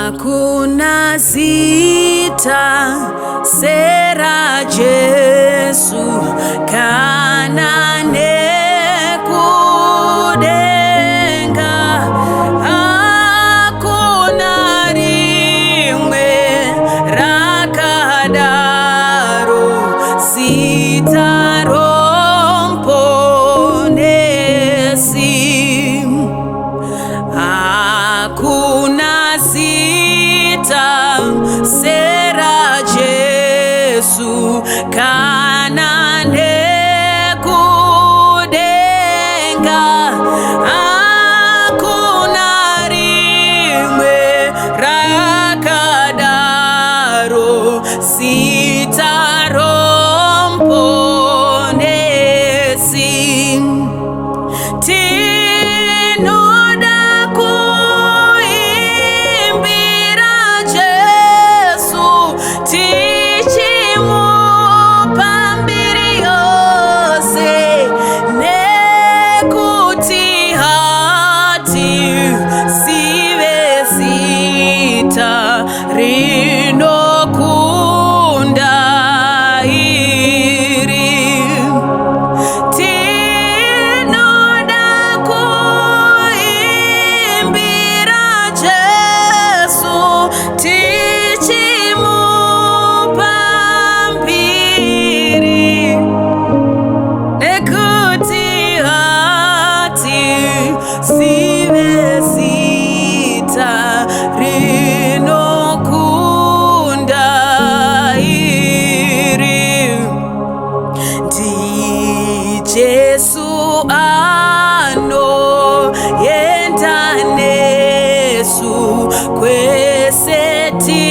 Hakuna sita sera Jesu kana nekudenga. Hakuna rimwe rakadaro sita romponesi. Hakuna sita sera Jesu kana nekudenga. Hakuna rimwe rakadaro sita romponesi. Tinoda kuimbira Jesu tichimupa mbiri yose, nekuti hati sive sita rinokunda iri. Tinoda kuimbira Jesu tichimupa mbiri, nekuti hati sive sita rinokunda iri. Ndi Jesu ano yenda nesu kwese ti